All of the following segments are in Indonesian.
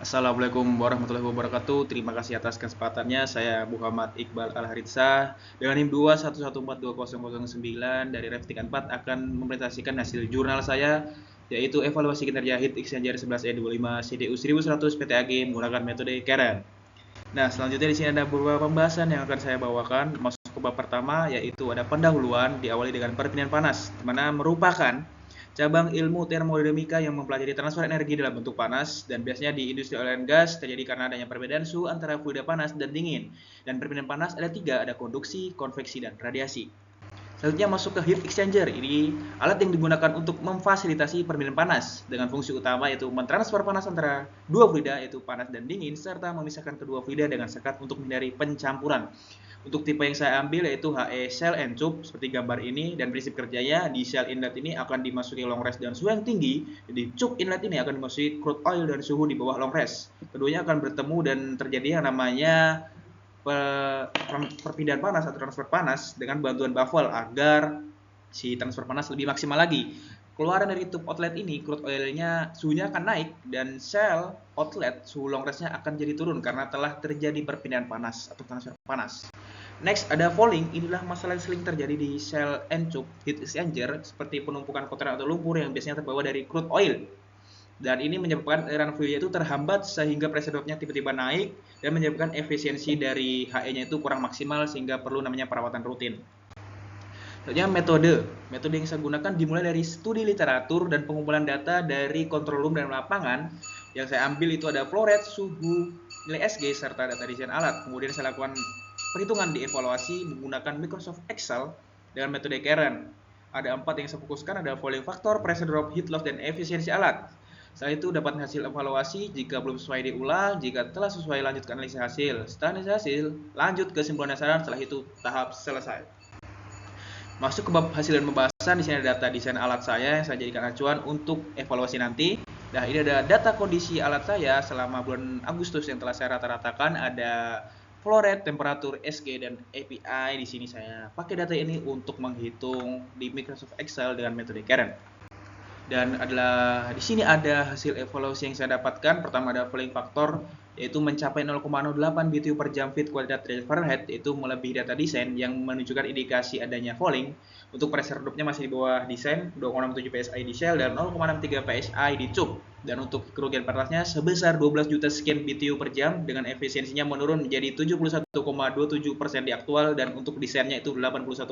Assalamualaikum warahmatullahi wabarakatuh. Terima kasih atas kesempatannya. Saya Muhammad Iqbal Al-Haritsa dengan NIM 211420009 dari Reftik 4 akan mempresentasikan hasil jurnal saya, yaitu evaluasi kinerja Heat Exchanger 11E25 CDU 1100 PTAG menggunakan metode Karen. Nah, selanjutnya di sini ada beberapa pembahasan yang akan saya bawakan. Masuk ke bab pertama, yaitu ada pendahuluan diawali dengan perpindahan panas, di mana merupakan cabang ilmu termodinamika yang mempelajari transfer energi dalam bentuk panas, dan biasanya di industri oil and gas terjadi karena adanya perbedaan suhu antara fluida panas dan dingin. Dan perpindahan panas ada tiga, ada konduksi, konveksi, dan radiasi. Selanjutnya masuk ke heat exchanger. Ini alat yang digunakan untuk memfasilitasi perpindahan panas dengan fungsi utama yaitu mentransfer panas antara dua fluida yaitu panas dan dingin serta memisahkan kedua fluida dengan sekat untuk menghindari pencampuran. Untuk tipe yang saya ambil yaitu HE shell and tube seperti gambar ini, dan prinsip kerjanya di shell inlet ini akan dimasuki long rest dan suhu yang tinggi, di tube inlet ini akan dimasuki crude oil dan suhu di bawah long rest. Keduanya akan bertemu dan terjadi yang namanya perpindahan panas atau transfer panas dengan bantuan baffle agar si transfer panas lebih maksimal lagi. Keluaran dari tube outlet ini, crude oilnya suhunya akan naik dan shell outlet suhu long restnya akan jadi turun karena telah terjadi perpindahan panas atau transfer panas. Next ada fouling. Inilah masalah yang sering terjadi di shell and tube heat exchanger seperti penumpukan kotoran atau lumpur yang biasanya terbawa dari crude oil. Dan ini menyebabkan aliran fluidnya itu terhambat sehingga pressure drop-nya tiba-tiba naik dan menyebabkan efisiensi dari HE-nya itu kurang maksimal sehingga perlu namanya perawatan rutin. Selanjutnya metode yang saya gunakan dimulai dari studi literatur dan pengumpulan data dari control room dan lapangan. Yang saya ambil itu ada flow rate, suhu, nilai SG, serta data desain alat. Kemudian saya lakukan perhitungan dievaluasi menggunakan Microsoft Excel dengan metode Karen. Ada 4 yang saya fokuskan, ada volume factor, pressure drop, heat loss, dan efisiensi alat. Setelah itu dapat hasil evaluasi, jika belum sesuai diulang, jika telah sesuai lanjut ke analisis hasil. Setelah analisis hasil, lanjut ke kesimpulan dasar, setelah itu tahap selesai. Masuk ke bab hasil dan pembahasan, di sini ada data desain alat saya yang saya jadikan acuan untuk evaluasi nanti. Nah, ini ada data kondisi alat saya selama bulan Agustus yang telah saya rata-ratakan, ada flow rate, temperatur, SG, dan API. Di sini saya pakai data ini untuk menghitung di Microsoft Excel dengan metode Karen. Dan di sini ada hasil evaluasi yang saya dapatkan. Pertama ada fouling factor, yaitu mencapai 0,08 BTU per jam feet kuadrat derajat Fahrenheit, yaitu melebihi data desain yang menunjukkan indikasi adanya fouling. Untuk pressure drop-nya masih di bawah desain, 2,67 PSI di shell dan 0,63 PSI di tube. Dan untuk kerugian panasnya sebesar 12 juta sekian BTU per jam dengan efisiensinya menurun menjadi 71,27% di aktual, dan untuk desainnya itu 81%.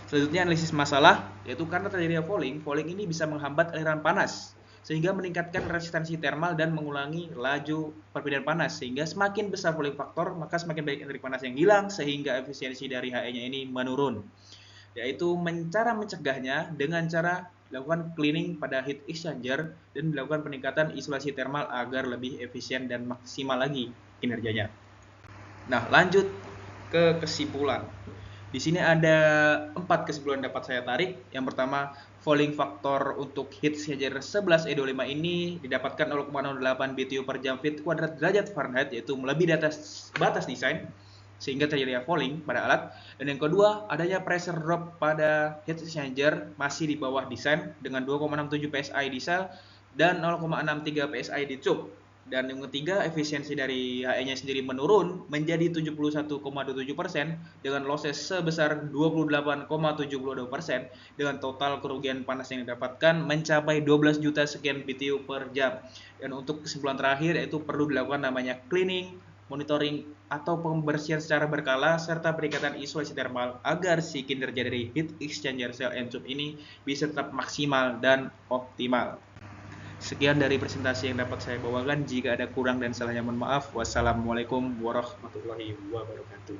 Selanjutnya analisis masalah, yaitu karena terjadinya fouling ini bisa menghambat aliran panas sehingga meningkatkan resistansi termal dan mengulangi laju perpindahan panas, sehingga semakin besar fouling faktor maka semakin banyak energi panas yang hilang sehingga efisiensi dari HE-nya ini menurun. Yaitu cara mencegahnya dengan cara dilakukan cleaning pada heat exchanger dan dilakukan peningkatan isolasi termal agar lebih efisien dan maksimal lagi kinerjanya. Nah, lanjut ke kesimpulan. Di sini ada 4 kesimpulan dapat saya tarik. Yang pertama, fouling factor untuk heat exchanger 11E25 ini didapatkan 0,08 BTU per jam feet kuadrat derajat Fahrenheit, yaitu melebihi batas desain sehingga terjadi fouling pada alat. Dan yang kedua, adanya pressure drop pada heat exchanger masih di bawah desain dengan 2,67 PSI di shell dan 0,63 PSI di tube. Dan yang ketiga, efisiensi dari HE-nya sendiri menurun menjadi 71,27% dengan losses sebesar 28,72% dengan total kerugian panas yang didapatkan mencapai 12 juta sekian BTU per jam. Dan untuk kesimpulan terakhir, yaitu perlu dilakukan namanya cleaning, monitoring atau pembersihan secara berkala serta peningkatan isolasi termal agar si kinerja dari heat exchanger shell and tube ini bisa tetap maksimal dan optimal. Sekian dari presentasi yang dapat saya bawakan. Jika ada kurang dan salahnya mohon maaf. Wassalamualaikum warahmatullahi wabarakatuh.